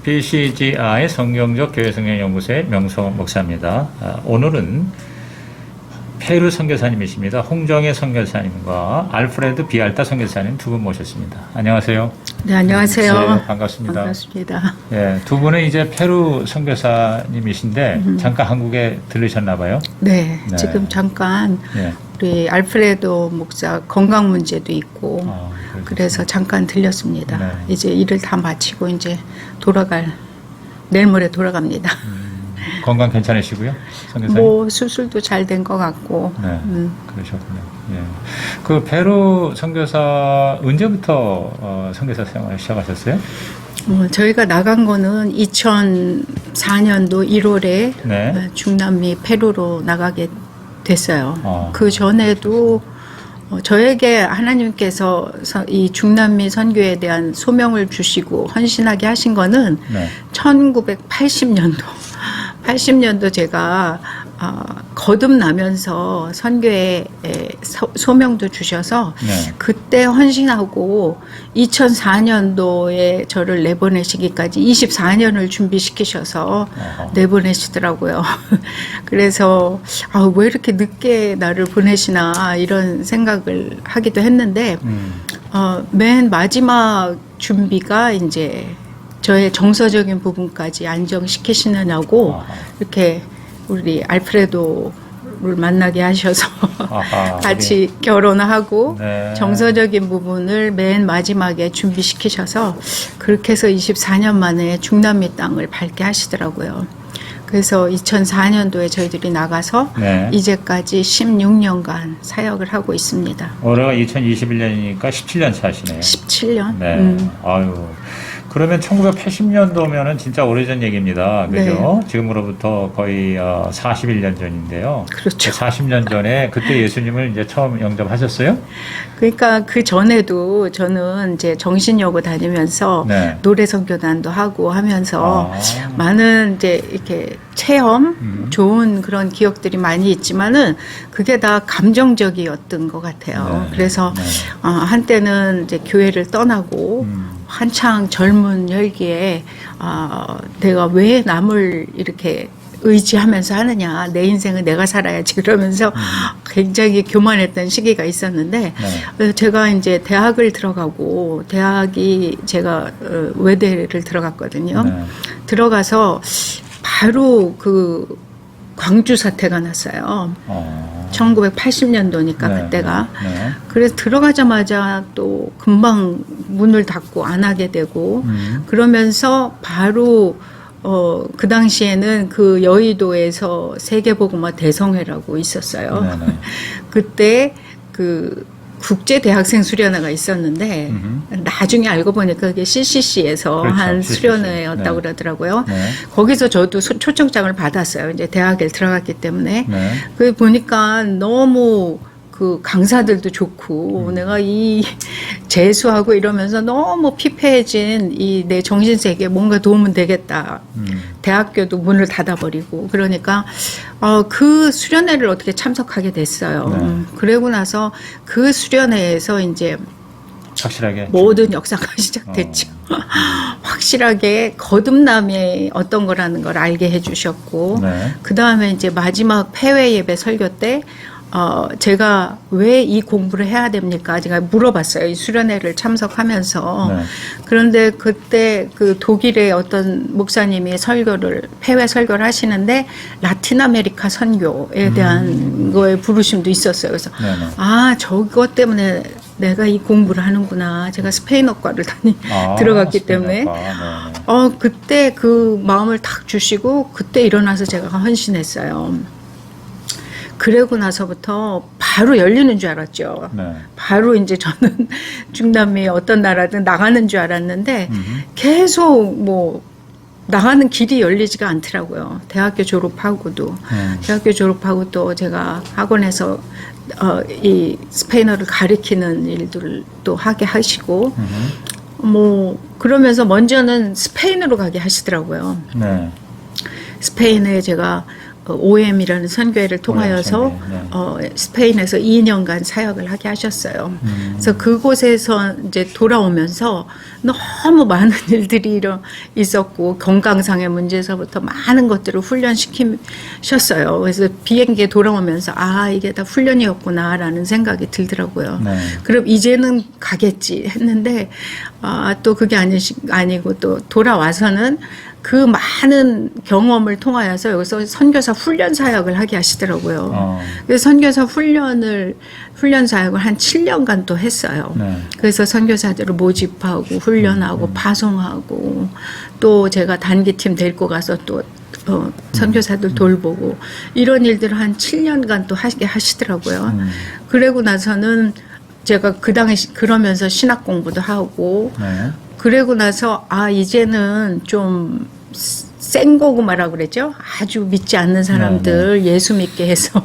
BCGI 성경적 교회성경연구소의 명소 목사입니다. 오늘은 페루 선교사님이십니다. 홍정혜 선교사님과 알프레드 비알타 선교사님 두 분 모셨습니다. 안녕하세요. 네, 안녕하세요. 네, 반갑습니다. 반갑습니다. 네, 두 분은 이제 페루 선교사님이신데 잠깐 한국에 들르셨나 봐요. 네, 네. 지금 잠깐 네. 우리 알프레도 목사 건강 문제도 있고 그래서 잠깐 들렸습니다. 네. 이제 일을 다 마치고 이제 내일 모레 돌아갑니다. 건강 괜찮으시고요, 선교사님? 뭐 수술도 잘 된 것 같고. 네, 그러셨군요. 예. 그 페루 선교사 언제부터 선교사 생활 시작하셨어요? 저희가 나간 거는 2004년도 1월에 네. 중남미 페루로 나가게 됐어요. 그 그렇죠. 전에도 저에게 하나님께서 이 중남미 선교에 대한 소명을 주시고 헌신하게 하신 거는 네. 80년도 제가 거듭나면서 선교에 소명도 주셔서 네. 그때 헌신하고 2004년도에 저를 내보내시기까지 24년을 준비시키셔서 내보내시더라고요. 그래서 왜 이렇게 늦게 나를 보내시나 이런 생각을 하기도 했는데 맨 마지막 준비가 이제 저의 정서적인 부분까지 안정시키시느냐고 이렇게 우리 알프레도를 만나게 하셔서 같이 결혼하고 네. 정서적인 부분을 맨 마지막에 준비시키셔서 그렇게 해서 24년 만에 중남미 땅을 밟게 하시더라고요. 그래서 2004년도에 저희들이 나가서 네. 이제까지 16년간 사역을 하고 있습니다. 올해가 2021년이니까 17년 차시네요. 17년? 네. 아유. 그러면 1980년도면은 진짜 오래전 얘기입니다. 그죠? 네. 지금으로부터 거의 41년 전인데요. 그렇죠. 40년 전에 그때 예수님을 이제 처음 영접하셨어요? 그러니까 그 전에도 저는 이제 정신여고 다니면서 네. 노래 선교단도 하고 하면서 아. 많은 이제 이렇게 체험, 좋은 그런 기억들이 많이 있지만은 그게 다 감정적이었던 것 같아요. 네. 그래서 네. 한때는 이제 교회를 떠나고 한창 젊은 혈기에 내가 왜 남을 이렇게 의지하면서 하느냐, 내 인생은 내가 살아야지 그러면서 굉장히 교만했던 시기가 있었는데 네. 제가 이제 대학을 들어가고 대학이 제가 외대를 들어갔거든요. 네. 들어가서 바로 그 광주 사태가 났어요. 1980년도니까 네. 그때가. 네. 그래서 들어가자마자 또 금방 문을 닫고 안 하게 되고 그러면서 바로 그 당시에는 그 여의도에서 세계복음화 대성회라고 있었어요. 네네. 그때 그 국제 대학생 수련회가 있었는데 나중에 알고 보니까 그게 CCC에서 그렇죠. 한 CCC. 수련회였다고 네. 그러더라고요. 네. 거기서 저도 초청장을 받았어요. 이제 대학에 들어갔기 때문에. 네. 그 보니까 너무 그 강사들도 좋고 내가 이 재수하고 이러면서 너무 피폐해진 이 내 정신세계에 뭔가 도움은 되겠다. 대학교도 문을 닫아버리고 그러니까 그 수련회를 어떻게 참석하게 됐어요. 네. 그러고 나서 그 수련회에서 이제 확실하게 모든 역사가 시작됐죠. 확실하게 거듭남이 어떤 거라는 걸 알게 해주셨고 네. 그 다음에 이제 마지막 폐회 예배 설교 때 제가 왜 이 공부를 해야 됩니까? 제가 물어봤어요. 이 수련회를 참석하면서. 네. 그런데 그때 그 독일의 어떤 목사님이 폐회 설교를 하시는데 라틴 아메리카 선교에 대한 거에 부르심도 있었어요. 그래서 네네. 저것 때문에 내가 이 공부를 하는구나. 제가 스페인어과를 들어갔기 때문에. 네네. 그때 그 마음을 탁 주시고 그때 일어나서 제가 헌신했어요. 그러고 나서부터 바로 열리는 줄 알았죠. 네. 바로 이제 저는 중남미 어떤 나라든 나가는 줄 알았는데 계속 뭐 나가는 길이 열리지가 않더라고요. 대학교 졸업하고도 대학교 졸업하고 또 제가 학원에서 이 스페인어를 가리키는 일들을 또 하게 하시고 뭐 그러면서 먼저는 스페인으로 가게 하시더라고요. 네. 스페인에 제가 OM이라는 선교회를 통하여서 네. 스페인에서 2년간 사역을 하게 하셨어요. 그래서 그곳에서 이제 돌아오면서 너무 많은 일들이 있었고 건강상의 문제에서부터 많은 것들을 훈련시키셨어요. 그래서 비행기에 돌아오면서 아 이게 다 훈련이었구나라는 생각이 들더라고요. 네. 그럼 이제는 가겠지 했는데 또 그게 아니고 또 돌아와서는 그 많은 경험을 통하여서 여기서 선교사 훈련 사역을 하게 하시더라고요. 그래서 선교사 훈련 사역을 한 7년간 또 했어요. 네. 그래서 선교사들을 모집하고 훈련하고 파송하고 또 제가 단기팀 데리고 가서 또 선교사들 돌보고 이런 일들을 한 7년간 또 하게 하시더라고요. 그러고 나서는 제가 그 당시 그러면서 신학 공부도 하고 네. 그러고 나서 이제는 좀 생고구마라고 그랬죠. 아주 믿지 않는 사람들 예수 믿게 해서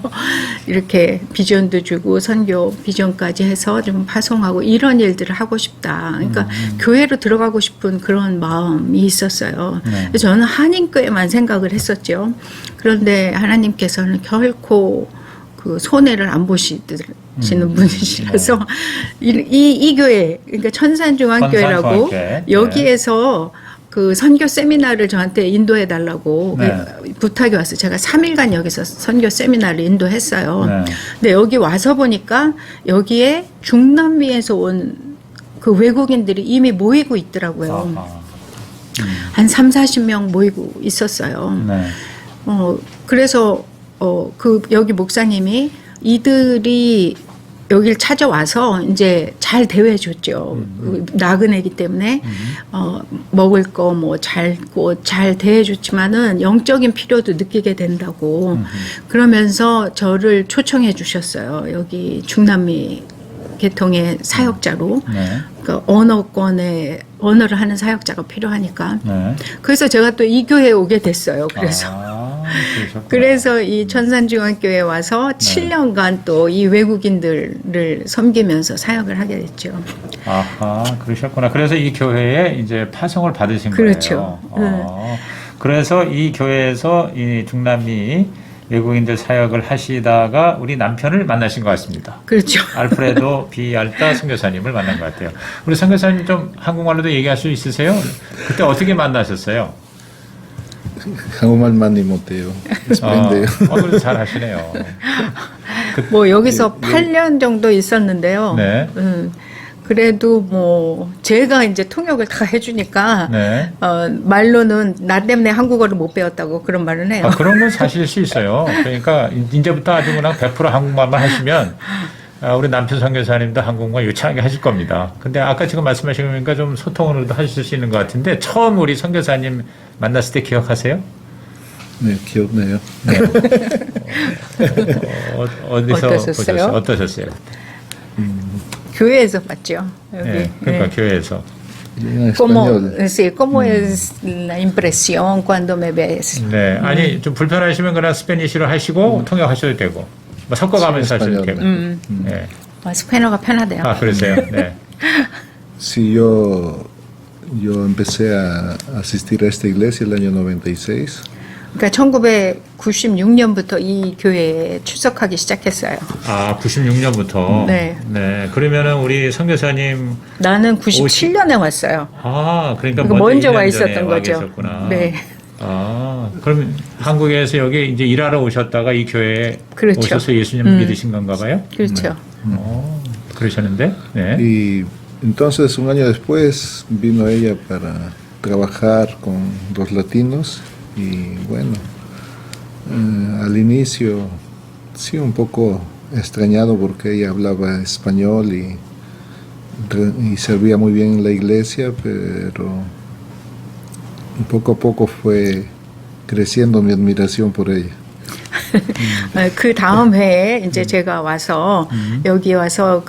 이렇게 비전도 주고 선교 비전까지 해서 좀 파송하고 이런 일들을 하고 싶다. 그러니까 교회로 들어가고 싶은 그런 마음이 있었어요. 네. 그래서 저는 한인교회만 생각을 했었죠. 그런데 하나님께서는 결코 그 손해를 안 보시는 분이시라서 이 교회 그러니까 천산중앙교회라고 천산중앙교회. 여기에서 그 선교 세미나를 저한테 인도해 달라고 네. 부탁이 왔어요. 제가 3일간 여기서 선교 세미나를 인도했어요. 네. 근데 여기 와서 보니까 여기에 중남미에서 온 그 외국인들이 이미 모이고 있더라고요. 아하. 한 30-40명 모이고 있었어요. 네. 그래서 여기 목사님이 이들이 여길 찾아와서 이제 잘 대해줬죠. 나그네이기 때문에 먹을 거 뭐 잘 대해줬지만은 영적인 필요도 느끼게 된다고 그러면서 저를 초청해 주셨어요. 여기 중남미 계통의 사역자로. 네. 그러니까 언어를 하는 사역자가 필요하니까. 네. 그래서 제가 또 이 교회에 오게 됐어요. 그래서. 그러셨구나. 그래서 이 천산중앙교회에 와서 7년간 또 이 외국인들을 섬기면서 사역을 하게 됐죠. 아하, 그러셨구나. 그래서 이 교회에 이제 파송을 받으신 그렇죠. 거예요. 그래서 이 교회에서 이 중남미 외국인들 사역을 하시다가 우리 남편을 만나신 것 같습니다. 그렇죠. 알프레도 비알타 선교사님을 만난 것 같아요. 우리 선교사님 좀 한국말로도 얘기할 수 있으세요? 그때 어떻게 만나셨어요? 한국말 많이 못해요. 스페인데요. 그래도 잘 하시네요. 뭐 여기서 8년 정도 있었는데요. 네. 그래도 뭐 제가 이제 통역을 다 해주니까 네. 말로는 나 때문에 한국어를 못 배웠다고 그런 말은 해요. 그런 건 사실 수 있어요. 그러니까 이제부터 아주 그냥 100% 한국말만 하시면 우리 남편 선교사님도 한국말 유창하게 하실 겁니다. 근데 아까 지금 말씀하신 거니까 좀 소통으로도 하실 수 있는 것 같은데 처음 우리 선교사님 만났을 때 기억하세요? 네, 기억나요. 네. 어디서 어떠셨어요? 어떠셨어요? 교회에서 봤죠. 여기. 네, 그러니까 교회에서. En ¿Cómo es la impresión cuando me ves? 네, 아니 좀 불편하시면 그냥 스페니쉬로 하시고 통역하셔도 되고 뭐 섞어가면서 하셔도 되고. 네. 스페인어가 편하대요. 그러세요. 네. Sí, yo empecé a asistir a esta iglesia el año 96. 그러니까 1996년부터 이 교회에 출석하기 시작했어요. 96년부터. 네. 네. 그러면은 우리 선교사님 나는 97년에 왔어요. 그러니까 먼저 1년 와 전에 있었던 와 거죠. 계셨구나. 네. 그럼 한국에서 여기 이제 일하러 오셨다가 이 교회에 그렇죠. 오셔서 예수님 믿으신 건가 봐요? 그렇죠. 그러셨는데. 네. Y entonces un año después vino ella para trabajar con los latinos y bueno, al inicio sí un poco extrañado porque ella hablaba español y servía muy bien en la iglesia, pero poco a poco fue creciendo mi admiración por ella. 그 다음 해에 이제 제가 와서 여기 와서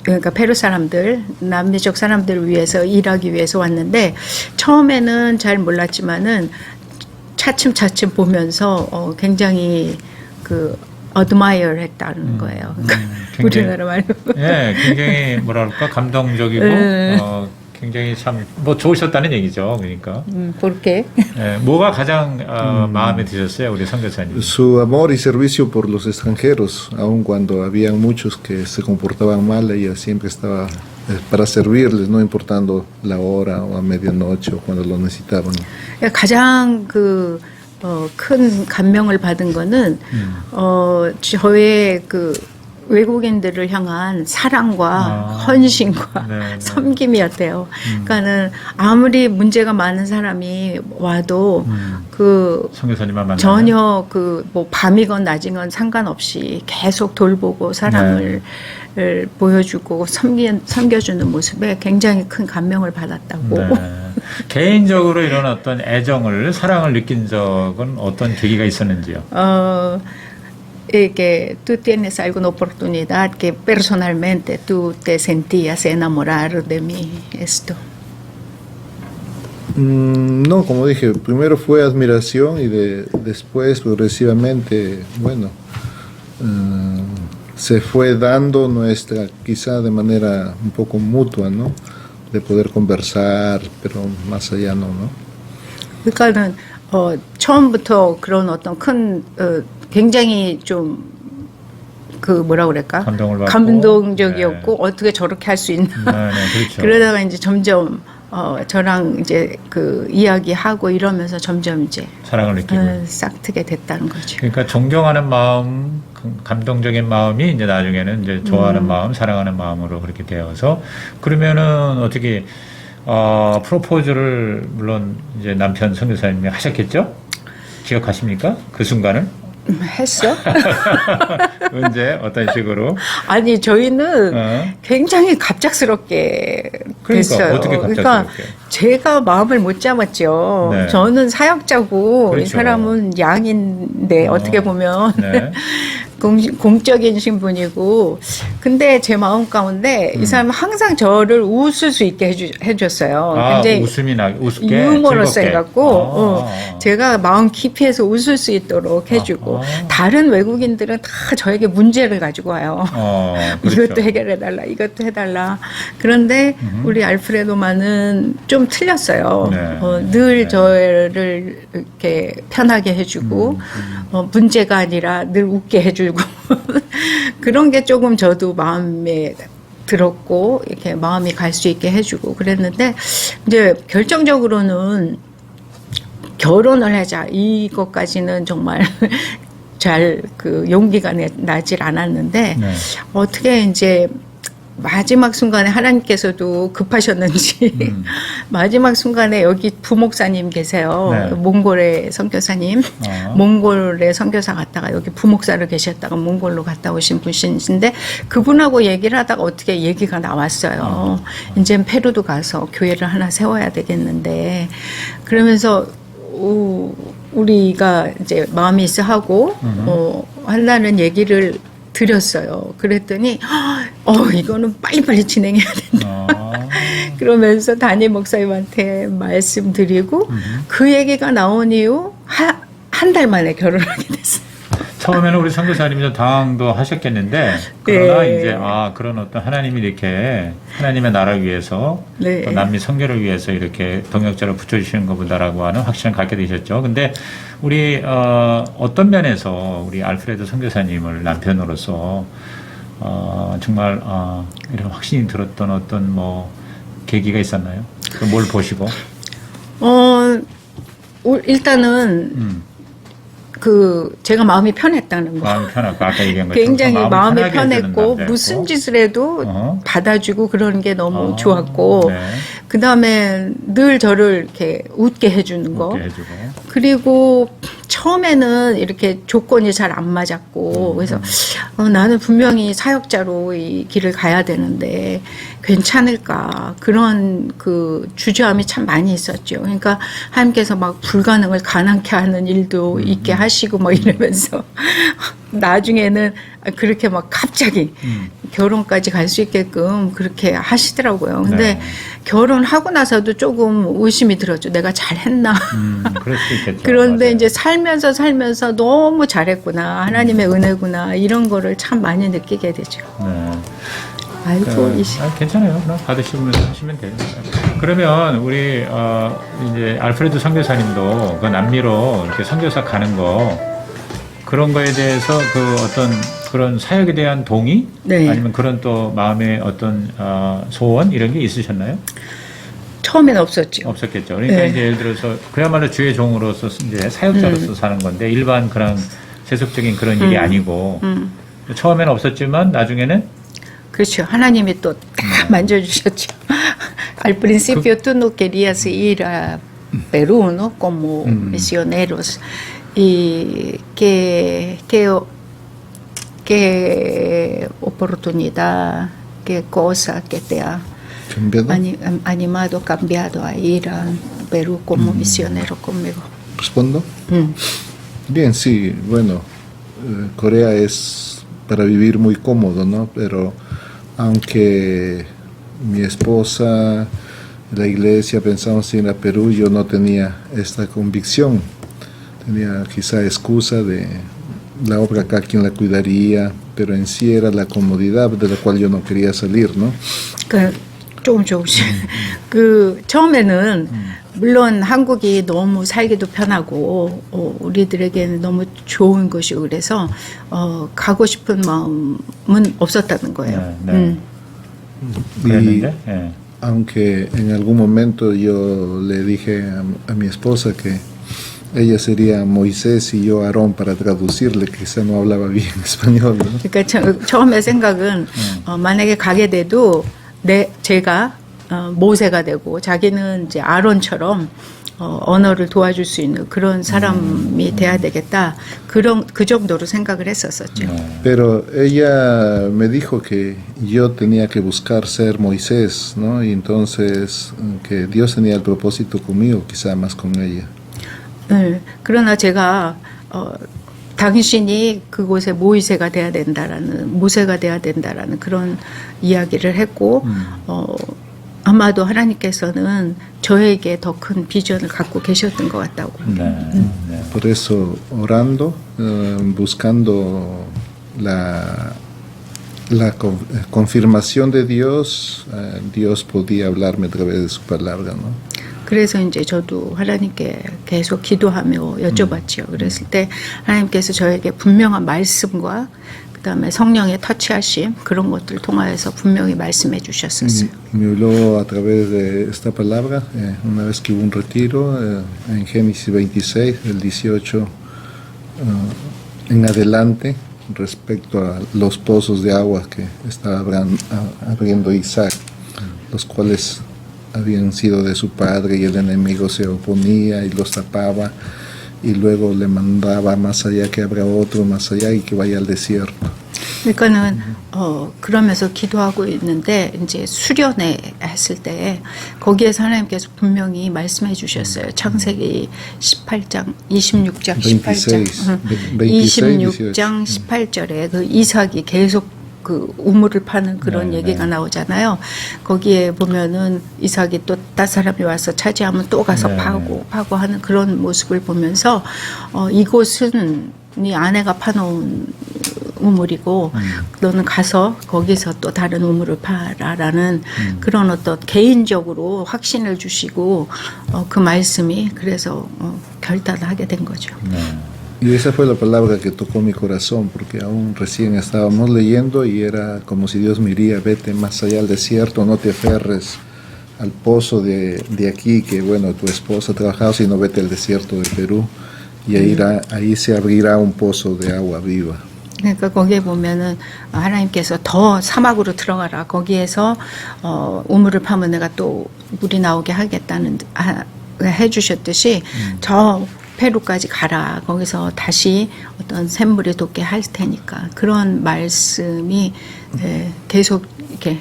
그러니까 페루 사람들, 남미족 사람들을 위해서 일하기 위해서 왔는데 처음에는 잘 몰랐지만은 차츰차츰 보면서 굉장히 admire 했다는 거예요. 우리나라 말로. 네, 굉장히 뭐랄까 감동적이고 굉장히 참 뭐 좋으셨다는 얘기죠. 그러니까 porque 예, 뭐가 가장 마음에 드셨어요, 우리 선교사님? Su amor y servicio por los extranjeros, aun cuando habían muchos que se comportaban mal, ella siempre estaba para servirles, no importando la hora o a medianoche o cuando lo necesitaban. 가장 큰 감명을 받은 거는 저의 그 외국인들을 향한 사랑과 헌신과 네. 섬김이었대요. 그러니까는 아무리 문제가 많은 사람이 와도 그 선교사님만 만나면 전혀 뭐 밤이건 낮이건 상관없이 계속 돌보고 사랑을 보여주고 섬겨주는 모습에 굉장히 큰 감명을 받았다고. 네. 개인적으로 이런 어떤 애정을 사랑을 느낀 적은 어떤 계기가 있었는지요? Que tú tienes alguna oportunidad que personalmente tú te sentías enamorar de mí, esto. No, como dije, primero fue admiración y después progresivamente, bueno, se fue dando nuestra, quizá de manera un poco mutua, ¿no? De poder conversar, pero más allá no, ¿no? 그러니까는 처음부터 그런 어떤 큰 굉장히 좀 뭐라 그럴까? 감동을 받고. 감동적이었고 어떻게 저렇게 할 수 있나? 그렇죠. 그러다가 이제 점점 저랑 이제 이야기하고 이러면서 점점 이제 사랑을 느끼고 싹트게 됐다는 거죠. 그러니까 존경하는 마음, 감동적인 마음이 이제 나중에는 이제 좋아하는 마음, 사랑하는 마음으로 그렇게 되어서 그러면은 어떻게 프로포즈를 물론 이제 남편 선교사님이 하셨겠죠? 기억하십니까? 그 순간을? 했어? 언제 어떤 식으로? 아니 저희는 굉장히 갑작스럽게 그러니까 됐어요. 어떻게 갑작스럽게? 그러니까 제가 마음을 못 잡았죠. 네. 저는 사역자고 그렇죠. 이 사람은 양인데 어떻게 보면 네. 공적인 신분이고 근데 제 마음 가운데 이 사람은 항상 저를 웃을 수 있게 해줬어요. 굉장히 웃음이 웃게 유머러스 즐겁게. 해갖고 제가 마음 깊이에서 웃을 수 있도록 해주고 다른 외국인들은 다 저에게 문제를 가지고 와요. 그렇죠. 이것도 해결해달라, 이것도 해달라. 그런데 우리 알프레도만은 좀 틀렸어요. 네. 늘 네. 저를 이렇게 편하게 해주고 문제가 아니라 늘 웃게 해주고 그런 게 조금 저도 마음에 들었고 이렇게 마음이 갈 수 있게 해주고 그랬는데 이제 결정적으로는 결혼을 하자 이것까지는 정말 잘 용기가 나질 않았는데 네. 어떻게 이제 마지막 순간에 하나님께서도 급하셨는지 마지막 순간에 여기 부목사님 계세요. 네. 몽골의 선교사님. 몽골의 선교사 갔다가 여기 부목사를 계셨다가 몽골로 갔다 오신 분이신데 그분하고 얘기를 하다가 어떻게 얘기가 나왔어요. 이제 페루도 가서 교회를 하나 세워야 되겠는데 그러면서 우리가 이제 마음이 있어 하고 한다는 얘기를 드렸어요. 그랬더니 이거는 빨리빨리 진행해야 된다. 그러면서 담임 목사님한테 말씀드리고 그 얘기가 나온 이후 한 달 만에 결혼하게 됐어요. 처음에는 우리 선교사님이 좀 당황도 하셨겠는데 그러나 네. 이제 그런 어떤 하나님이 이렇게 하나님의 나라를 위해서 네. 또 남미 선교를 위해서 이렇게 동역자를 붙여주시는 것보다라고 하는 확신을 갖게 되셨죠. 근데 우리 어떤 면에서 우리 알프레도 선교사님을 남편으로서 정말 이런 확신이 들었던 어떤 뭐 계기가 있었나요? 뭘 보시고? 일단은 제가 마음이 편했다는 거. 마음이 편하고 아까 얘기한 것처럼 굉장히 마음이 편하게 해주는 편했고 남자였고. 무슨 짓을 해도 받아주고 그러는 게 너무 좋았고 네. 그 다음에 늘 저를 이렇게 웃게 해주는 거. 웃게 해주고. 그리고 처음에는 이렇게 조건이 잘 안 맞았고 그래서 나는 분명히 사역자로 이 길을 가야 되는데 괜찮을까 그런 주저함이 참 많이 있었죠. 그러니까 하나님께서 막 불가능을 가능케 하는 일도 있게 하시고 뭐 이러면서 나중에는 그렇게 막 갑자기 결혼까지 갈 수 있게끔 그렇게 하시더라고요. 근데 네. 결혼하고 나서도 조금 의심이 들었죠. 내가 잘했나. 그럴 수 있겠죠. 그런데 맞아요. 이제 살면서 너무 잘했구나. 하나님의 은혜구나. 이런 거를 참 많이 느끼게 되죠. 네. 아이고, 괜찮아요. 그럼 받으시면서 하시면 돼요. 그러면 우리 이제 알프레드 선교사님도 그 남미로 이렇게 선교사 가는 거 그런 거에 대해서 그 어떤 그런 사역에 대한 동의 네. 아니면 그런 또 마음의 어떤 소원 이런 게 있으셨나요? 처음엔 없었죠. 없었겠죠. 그러니까 네. 이제 예를 들어서 그야말로 주의 종으로서 이제 사역자로서 사는 건데 일반 그런 세속적인 그런 일이 아니고 처음에는 없었지만 나중에는 그렇죠. 하나님이 또 다 만져주셨죠. Al principio tú no querías ir a Perú, ¿no? Como misioneros. Y qué oportunidad, qué cosa que te ha ¿Cambiado? animado, cambiado a ir a Perú como misionero conmigo. ¿Respondo? Bien, sí, bueno, Corea es para vivir muy cómodo, ¿no? Pero aunque mi esposa, la iglesia, pensamos en ir a Perú, yo no tenía esta convicción. Tenía quizá excusa de la obra acá, quién la cuidaría, pero en sí era la comodidad de la cual yo no quería salir, ¿no? 조금씩. 처음에는 물론 한국이 너무 살기도 편하고 우리들에게는 너무 좋은 것이고 그래서 가고 싶은 마음은 없었다는 거예요. 네. Y 예. aunque en algún momento yo le dije a mi esposa que ella sería Moisés y yo Aarón para traducirle, que quizá no hablaba bien español, ¿no? 그러니까 처음에 생각은 만약에 가게 돼도 제가 모세가 되고 자기는 이제 아론처럼 언어를 도와줄 수 있는 그런 사람이 돼야 되겠다. 그 정도로 생각을 했었었죠. Pero ella me dijo que yo tenía que buscar ser Moisés, ¿no? Y entonces que Dios tenía el propósito conmigo, quizá más con ella. 네, 그러나 제가 당신이 그곳에 모세가 돼야 된다라는 그런 이야기를 했고 아마도 하나님께서는 저에게 더 큰 비전을 갖고 계셨던 것 같다고. Por eso orando, buscando la confirmación de Dios, Dios podía hablarme a través de su palabra, ¿no? 그래서 이제 저도 하나님께 계속 기도하며 여쭤봤죠. 그랬을 때 하나님께서 저에게 분명한 말씀과 그다음에 성령의 터치하심 그런 것들을 통하여서 분명히 말씀해 주셨었어요. Me habló a través de esta palabra una vez que hubo un retiro en Génesis 26, del 18 en adelante, respecto a los pozos de agua que estaba abriendo Isaac, los cuales habían sido de su padre y el enemigo se oponía y los tapaba y luego le mandaba más allá que abra otro más allá y que vaya al desierto. 그러니까는 그러면서 기도하고 있는데 이제 수련회 했을 때 거기에서 하나님께서 분명히 말씀해 주셨어요. 창세기 18장 26장 18장 26장 18절에 그 이삭이 계속 그 우물을 파는 그런 얘기가 나오잖아요. 거기에 보면은 이삭이 또 딴 사람이 와서 차지하면 또 가서 파고 하는 그런 모습을 보면서 이곳은 네 아내가 파놓은 우물이고 너는 가서 거기서 또 다른 우물을 파라라는 그런 어떤 개인적으로 확신을 주시고 그 말씀이 그래서 결단을 하게 된 거죠. Y esa fue la palabra que tocó mi corazón, porque aún recién estábamos leyendo y era como si Dios me diría, vete más allá al desierto, no te aferres al pozo de aquí, que bueno, tu esposa ha trabajado, sino vete al desierto de Perú y ahí se abrirá un pozo de agua viva. 그러니까 거기에 보면은 하나님께서 더 사막으로 들어가라. 거기에서 우물을 파면 내가 또 물이 나오게 하겠다는 해주셨듯이 저 페루까지 가라. 거기서 다시 어떤 샘물이 돋게 할 테니까 그런 말씀이 계속 이렇게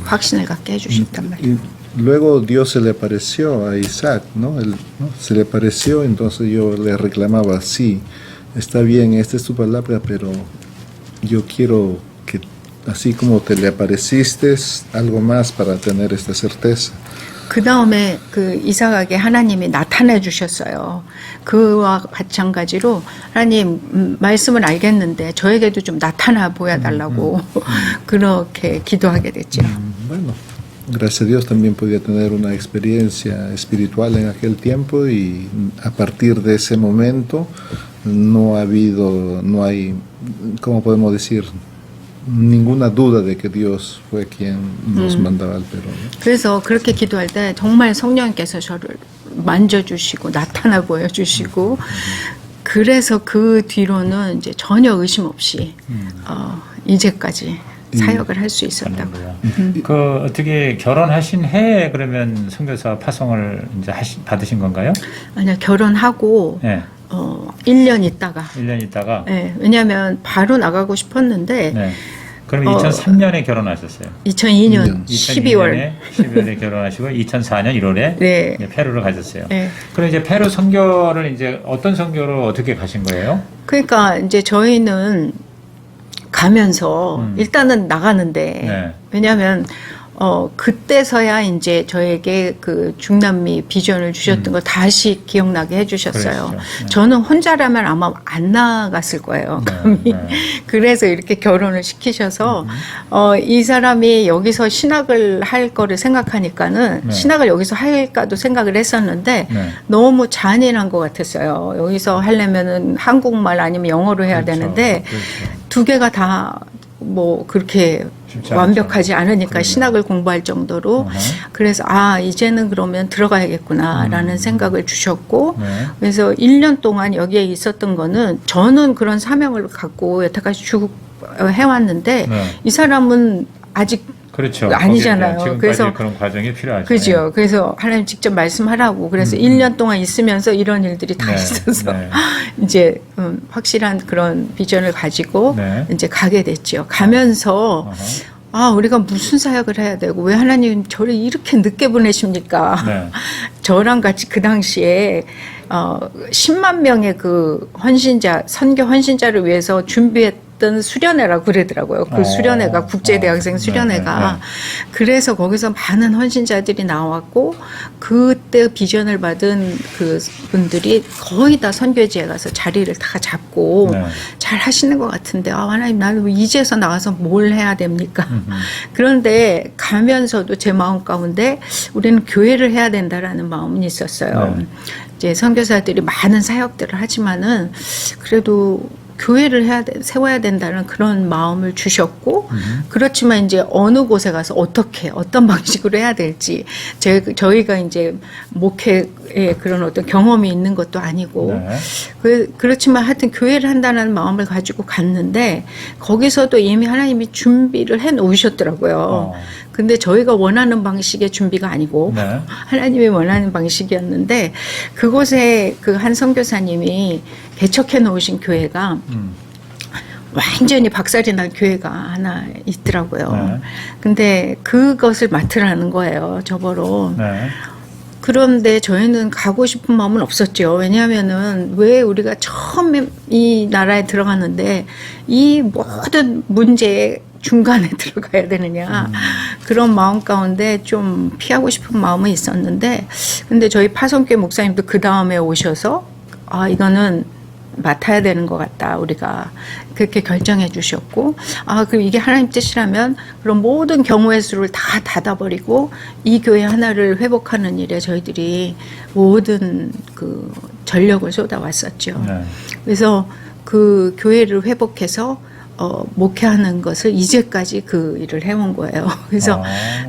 확신을 갖게 해주셨단 말이에요. Luego Dios se le apareció a Isaac, ¿no? Se le apareció, entonces yo le reclamaba, sí, está bien, esta es tu palabra, pero yo quiero que así como te le apareciste, algo más para tener esta certeza. 그 다음에 그 이삭에게 하나님이 나타내 주셨어요. 그와 마찬가지로 하나님 말씀을 알겠는데 저에게도 좀 나타나 보여달라고 그렇게 기도하게 됐죠. Bueno, gracias a Dios también podía tener una experiencia espiritual en aquel tiempo y a partir de ese momento no hay, ¿cómo podemos decir? Ninguna duda de que Dios fue quien nos mandaba al Perú. ¿no? 그래서 그렇게 기도할 때 정말 성령께서 저를 만져주시고 나타나 보여주시고 그래서 그 뒤로는 이제 전혀 의심 없이 이제까지 사역을 할 수 있었다고. 그 어떻게 결혼하신 해에 그러면 선교사 파송을 이제 받으신 건가요? 아니요, 결혼하고 네. 1년 있다가. 1년 있다가. 네, 왜냐하면 바로 나가고 싶었는데. 네. 그럼 2003년에 결혼하셨어요? 2002년 12월. 12월에 결혼하시고 2004년 1월에 네. 페루를 가셨어요. 네. 그럼 이제 페루 선교를 이제 어떤 선교를 어떻게 가신 거예요? 그러니까 이제 저희는 가면서 일단은 나가는데 네. 왜냐하면 그때서야 이제 저에게 그 중남미 비전을 주셨던 걸 다시 기억나게 해주셨어요. 그렇죠. 네. 저는 혼자라면 아마 안 나갔을 거예요. 감히. 네. 그래서 이렇게 결혼을 시키셔서 이 사람이 여기서 신학을 할 거를 생각하니까는 네. 신학을 여기서 할까도 생각을 했었는데 네. 너무 잔인한 것 같았어요. 여기서 하려면은 한국말 아니면 영어로 해야 그렇죠. 되는데 그렇죠. 두 개가 다 뭐 그렇게 쉽지 완벽하지 않으니까 그러네요. 신학을 공부할 정도로 그래서 이제는 그러면 들어가야겠구나라는 생각을 주셨고 네. 그래서 1년 동안 여기에 있었던 거는 저는 그런 사명을 갖고 여태까지 쭉 해왔는데 네. 이 사람은 아직 그렇죠. 아니잖아요. 지금까지 그래서 그런 과정이 필요하죠. 그죠. 그래서 하나님 직접 말씀하라고 그래서 1년 동안 있으면서 이런 일들이 다 네. 있어서 네. 이제 확실한 그런 비전을 가지고 네. 이제 가게 됐죠. 가면서 우리가 무슨 사역을 해야 되고 왜 하나님 저를 이렇게 늦게 보내십니까? 네. 저랑 같이 그 당시에 10만 명의 그 헌신자 선교 헌신자를 위해서 준비했던 수련회라고 그러더라고요. 그 수련회가 국제대학생 수련회가 네. 그래서 거기서 많은 헌신자들이 나왔고 그때 비전을 받은 그 분들이 거의 다 선교지에 가서 자리를 다 잡고 네. 잘 하시는 것 같은데 하나님 나는 이제서 나가서 뭘 해야 됩니까? 그런데 가면서도 제 마음 가운데 우리는 교회를 해야 된다라는 마음은 있었어요. 네. 이제 선교사들이 많은 사역들을 하지만은 그래도 교회를 세워야 된다는 그런 마음을 주셨고 그렇지만 이제 어느 곳에 가서 어떤 방식으로 해야 될지 저희가 이제 목회에 그런 어떤 경험이 있는 것도 아니고 네. 그렇지만 하여튼 교회를 한다는 마음을 가지고 갔는데 거기서도 이미 하나님이 준비를 해 놓으셨더라고요. 근데 저희가 원하는 방식의 준비가 아니고 네. 하나님이 원하는 방식이었는데 그곳에 그 한 선교사님이 개척해 놓으신 교회가 완전히 박살이 난 교회가 하나 있더라고요. 네. 근데 그것을 맡으라는 거예요, 저보러. 네. 그런데 저희는 가고 싶은 마음은 없었죠. 왜냐하면은 왜 우리가 처음에 이 나라에 들어갔는데 이 모든 문제에 중간에 들어가야 되느냐 그런 마음 가운데 좀 피하고 싶은 마음은 있었는데 근데 저희 파송교회 목사님도 그 다음에 오셔서 이거는 맡아야 되는 것 같다 우리가 그렇게 결정해 주셨고 그럼 이게 하나님 뜻이라면 그런 모든 경우의 수를 다 닫아버리고 이 교회 하나를 회복하는 일에 저희들이 모든 그 전력을 쏟아왔었죠. 네. 그래서 그 교회를 회복해서 목회하는 것을 이제까지 그 일을 해온 거예요. 그래서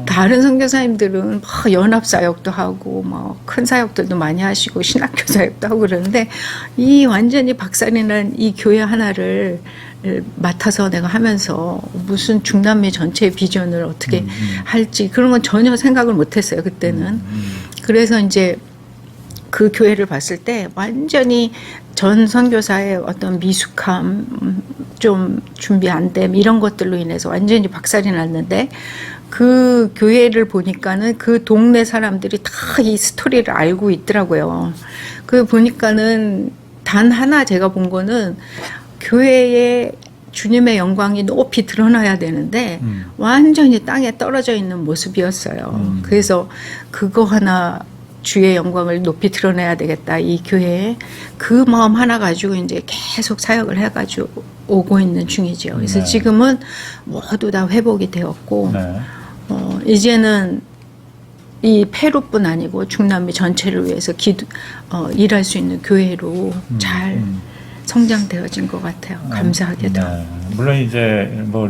다른 선교사님들은 막 연합 사역도 하고 막 큰 사역들도 많이 하시고 신학교 사역도 하고 그러는데 이 완전히 박살이 난 이 교회 하나를 맡아서 내가 하면서 무슨 중남미 전체의 비전을 어떻게 할지 그런 건 전혀 생각을 못했어요 그때는. 그래서 이제 그 교회를 봤을 때 완전히 전 선교사의 어떤 미숙함, 좀 준비 안 됨 이런 것들로 인해서 완전히 박살이 났는데 그 교회를 보니까는 그 동네 사람들이 다 이 스토리를 알고 있더라고요. 그 보니까는 단 하나 제가 본 거는 교회에 주님의 영광이 높이 드러나야 되는데 완전히 땅에 떨어져 있는 모습이었어요. 그래서 그거 하나 주의 영광을 높이 드러내야 되겠다 이 교회에 그 마음 하나 가지고 이제 계속 사역을 해가지고 오고 있는 중이죠. 그래서 네. 지금은 모두 다 회복이 되었고 네. 이제는 이 페루뿐 아니고 중남미 전체를 위해서 일할 수 있는 교회로 잘 성장되어진 것 같아요. 감사하게도. 네. 물론 이제 뭐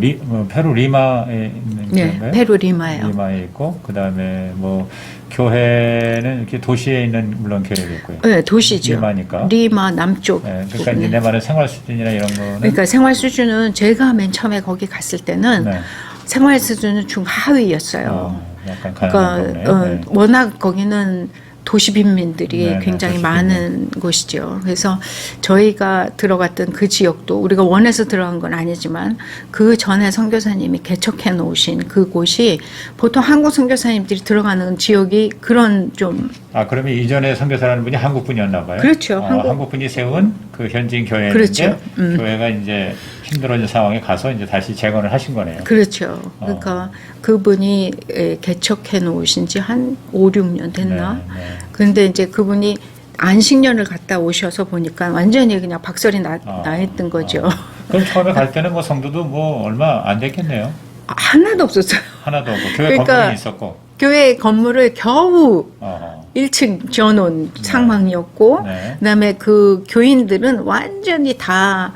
페루 리마에 있는 네, 건가요? 페루 리마예요. 리마에 있고 그다음에 뭐 교회는 이렇게 도시에 있는 물론 교회겠고요. 네, 도시죠. 리마니까. 리마 남쪽. 네, 그러니까 부분에. 이제 내 말은 생활 수준이나 이런 거는 그러니까 생활 수준은 제가 맨 처음에 거기 갔을 때는 네. 생활 수준은 중하위였어요. 약간 그러니까 가난한 거네요. 네. 워낙 거기는 도시 빈민들이 네, 굉장히 도시 많은 곳이죠. 그래서 저희가 들어갔던 그 지역도 우리가 원해서 들어간 건 아니지만 그 전에 선교사님이 개척해 놓으신 그 곳이 보통 한국 선교사님들이 들어가는 지역이 그런 좀 그러면 이전에 선교사라는 분이 한국 분이었나 봐요. 그렇죠. 한국 분이 세운 그 현지인 교회인데 그렇죠. 교회가 이제 힘들어진 상황에 가서 이제 다시 재건을 하신 거네요. 그렇죠. 그러니까 그분이 개척해 놓으신 지 한 5, 6년 됐나? 네, 네. 근데 이제 그분이 안식년을 갔다 오셔서 보니까 완전히 그냥 박설이 나 있던 거죠. 그럼 처음에 갈 때는 뭐 성도도 뭐 얼마 안 됐겠네요. 하나도 없었어요. 하나도 없고 교회 그러니까 건물이 있었고. 교회 건물을 겨우 어허. 1층 지어놓은 상황이었고 네. 그다음에 그 교인들은 완전히 다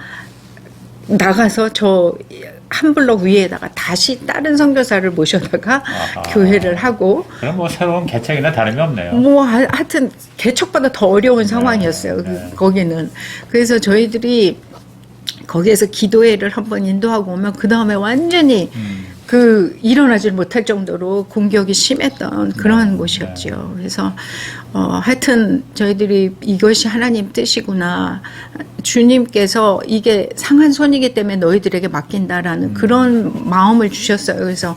나가서 저 한 블럭 위에다가 다시 다른 선교사를 모셔다가 아하. 교회를 하고 그럼 뭐 새로운 개척이나 다름이 없네요. 뭐 하여튼 개척보다 더 어려운 상황이었어요. 네. 거기는. 그래서 저희들이 거기에서 기도회를 한번 인도하고 오면 그 다음에 완전히 일어나질 못할 정도로 공격이 심했던 그런 곳이었죠. 그래서 하여튼 저희들이 이것이 하나님 뜻이구나. 주님께서 이게 상한 손이기 때문에 너희들에게 맡긴다라는 그런 마음을 주셨어요. 그래서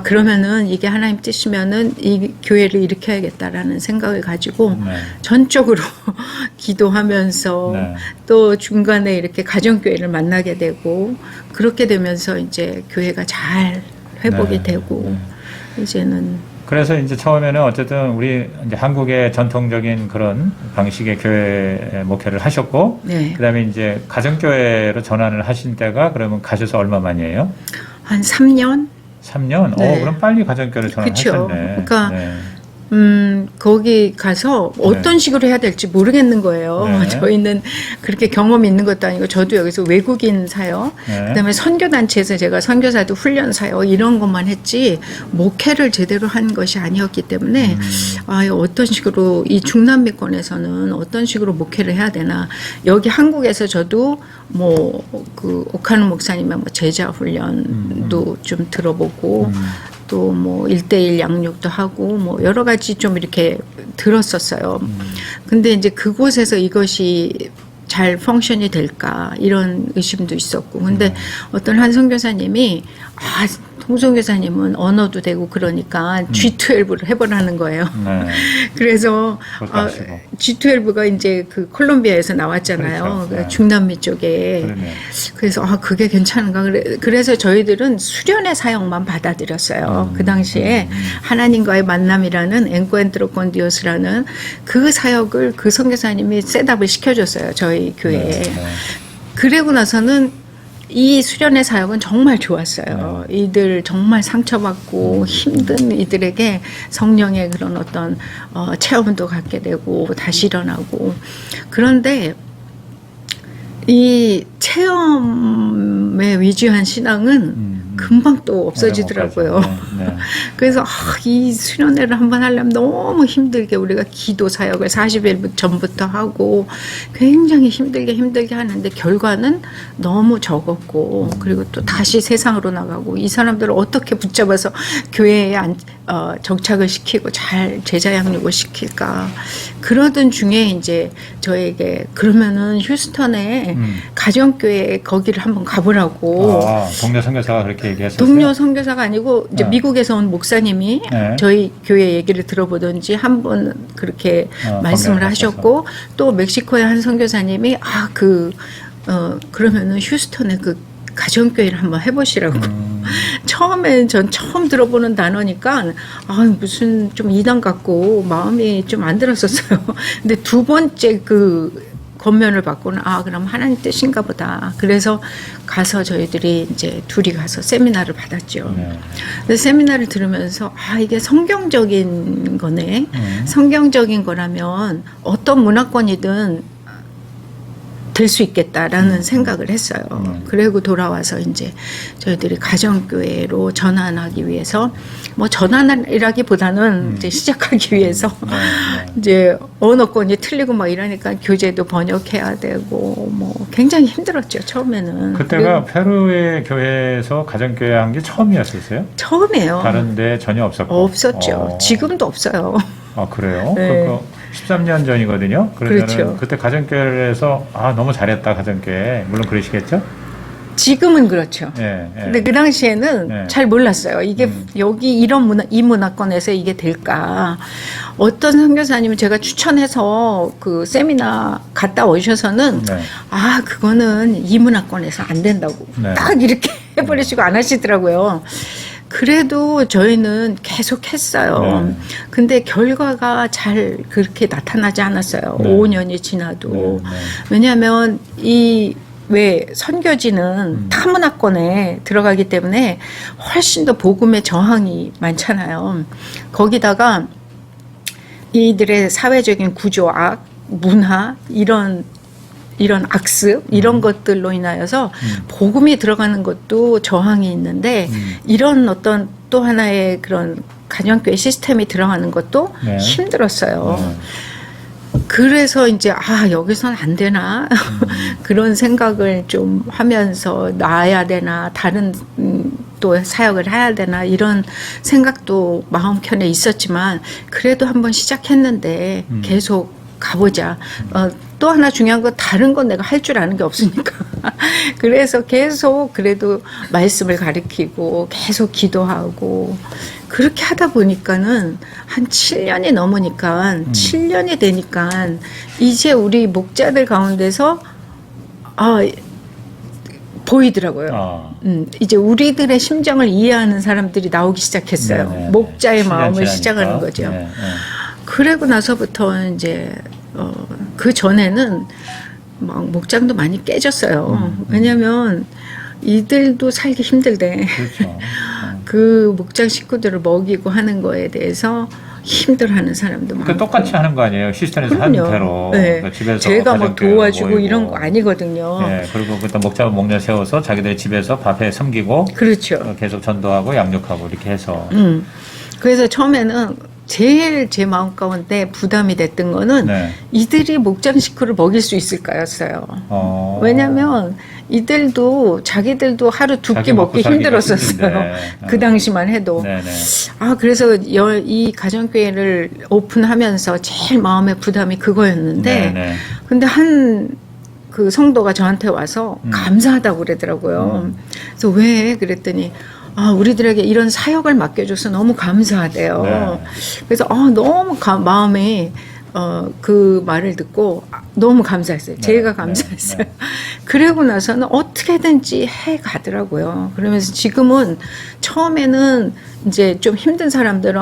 그러면은 이게 하나님 뜻이면은 이 교회를 일으켜야겠다라는 생각을 가지고 네. 전적으로 기도하면서 네. 또 중간에 이렇게 가정교회를 만나게 되고 그렇게 되면서 이제 교회가 잘 회복이 네. 되고 이제는 그래서 이제 처음에는 어쨌든 우리 이제 한국의 전통적인 그런 방식의 교회 목회를 하셨고, 네. 그다음에 이제 가정교회로 전환을 하신 때가 그러면 가셔서 얼마 만이에요? 한 3년? 3년? 네. 그럼 빨리 가정교회로 그쵸. 전환하셨네. 그러니까 네. 거기 가서 어떤 식으로 해야 될지 모르겠는 거예요. 네. 저희는 그렇게 경험이 있는 것도 아니고 저도 여기서 외국인 사역, 네. 그다음에 선교단체에서 제가 선교사도 훈련 사역 이런 것만 했지 목회를 제대로 한 것이 아니었기 때문에 어떤 식으로 이 중남미권에서는 어떤 식으로 목회를 해야 되나. 여기 한국에서 저도 뭐 그 오카노 목사님의 뭐 제자 훈련도 좀 들어보고 또 뭐 1:1 양육도 하고 뭐 여러 가지 좀 이렇게 들었었어요. 근데 이제 그곳에서 이것이 잘 펑션이 될까 이런 의심도 있었고 근데 어떤 한 선교사님이 홍성교사님은 언어도 되고 그러니까 G12를 해보라는 거예요. 네. 그래서 그것도 하시고. G12가 이제 그 콜롬비아에서 나왔잖아요. 그렇죠. 네. 중남미 쪽에. 그러네요. 그래서 그게 괜찮은가 그래서 저희들은 수련의 사역만 받아들였어요. 그 당시에 하나님과의 만남이라는 엔쿠엔트로 콘 디오스라는 그 사역을 그 선교사님이 셋업을 시켜줬어요. 저희 교회에. 네. 그러고 나서는 이 수련의 사역은 정말 좋았어요. 이들 정말 상처받고 힘든 이들에게 성령의 그런 어떤 체험도 갖게 되고 다시 일어나고 그런데 이 체험에 위주한 신앙은 금방 또 없어지더라고요. 네. 네. 그래서 이 수련회를 한번 하려면 너무 힘들게 우리가 기도 사역을 40일 전부터 하고 굉장히 힘들게 하는데 결과는 너무 적었고 그리고 또 다시 세상으로 나가고 이 사람들을 어떻게 붙잡아서 교회에 정착을 시키고 잘 제자 양육을 시킬까 그러던 중에 이제 저에게 그러면은 휴스턴에 가정교회 거기를 한번 가보라고 동료 선교사가 그렇게 얘기했었어요. 동료 선교사가 아니고 이제 미국에서 온 목사님이 저희 교회 얘기를 들어보던지 한 번 그렇게 말씀을 하셨고 또 멕시코의 한 선교사님이 그러면은 휴스턴에 그 가정교회를 한번 해보시라고. 처음엔 전 처음 들어보는 단어니까 무슨 좀 이단 같고 마음이 좀 안 들었었어요. 근데 두 번째 그 권면을 받고는 그럼 하나님 뜻인가 보다. 그래서 가서 저희들이 이제 둘이 가서 세미나를 받았죠. 근데 세미나를 들으면서 이게 성경적인 거네. 성경적인 거라면 어떤 문화권이든 될 수 있겠다라는 생각을 했어요. 그리고 돌아와서 이제 저희들이 가정교회로 전환하기 위해서 뭐 전환이라기보다는 이제 시작하기 위해서 이제 언어권이 틀리고 막 이러니까 교재도 번역해야 되고 뭐 굉장히 힘들었죠 처음에는. 그때가 페루의 교회에서 가정교회 한 게 처음이었었어요? 처음이에요. 다른데 전혀 없었고. 없었죠. 지금도 없어요. 그래요? 네. 13년 전이거든요. 그러면 그렇죠. 그때 가정교회를 해서 너무 잘했다 가정교회. 물론 그러시겠죠? 지금은 그렇죠. 예, 예. 근데 그 당시에는 네. 잘 몰랐어요. 이게 여기 이 문화권에서 이게 될까? 어떤 선교사님은 제가 추천해서 그 세미나 갔다 오셔서는 네. 그거는 이 문화권에서 안 된다고 네. 딱 이렇게 해버리시고 안 하시더라고요. 그래도 저희는 계속 했어요. 네. 근데 결과가 잘 그렇게 나타나지 않았어요. 네. 5년이 지나도. 네, 네. 왜냐하면 왜 선교지는 타문화권에 들어가기 때문에 훨씬 더 복음의 저항이 많잖아요. 거기다가 이들의 사회적인 구조, 문화 이런 악습 이런 것들로 인하여서 복음이 들어가는 것도 저항이 있는데 이런 어떤 또 하나의 그런 가정교회 시스템이 들어가는 것도 네. 힘들었어요. 그래서 이제 여기서는 안 되나 그런 생각을 좀 하면서 놔야 되나 다른 또 사역을 해야 되나 이런 생각도 마음편에 있었지만 그래도 한번 시작했는데 계속 가보자. 또 하나 중요한 건 다른 건 내가 할 줄 아는 게 없으니까. 그래서 계속 그래도 말씀을 가르치고 계속 기도하고 그렇게 하다 보니까는 한 7년이 넘으니까 7년이 되니까 이제 우리 목자들 가운데서 보이더라고요. 이제 우리들의 심정을 이해하는 사람들이 나오기 시작했어요. 네네. 목자의 7년 마음을 지나니까. 시작하는 거죠. 네, 네. 그러고 나서부터 이제 그 전에는 막 목장도 많이 깨졌어요. 왜냐하면 이들도 살기 힘들대. 그렇죠. 그 목장 식구들을 먹이고 하는 거에 대해서 힘들어하는 사람도 많고. 똑같이 하는 거 아니에요? 시스템에서 한 그럼요. 대로. 네. 그러니까 집에서 제가 막 가정교회 도와주고 모이고. 이런 거 아니거든요. 네, 그리고 그때 목자 목련 세워서 자기들 집에서 밥에 섬기고 그렇죠. 계속 전도하고 양육하고 이렇게 해서. 그래서 처음에는 제일 제 마음 가운데 부담이 됐던 거는 네. 이들이 목장 식구를 먹일 수 있을까였어요. 왜냐하면 이들도 자기들도 하루 두 끼 자기 먹기 먹고 살기가 힘들었었어요. 힘든데. 그 당시만 해도. 네네. 그래서 이 가정교회를 오픈하면서 제일 마음의 부담이 그거였는데 네네. 근데 그 성도가 저한테 와서 감사하다고 그러더라고요. 그래서 왜 그랬더니 우리들에게 이런 사역을 맡겨줘서 너무 감사하대요. 네. 그래서 너무 마음이 그 말을 듣고 너무 감사했어요. 제가 감사했어요. 네. 그러고 나서는 어떻게든지 해 가더라고요. 그러면서 지금은 처음에는 이제 좀 힘든 사람들은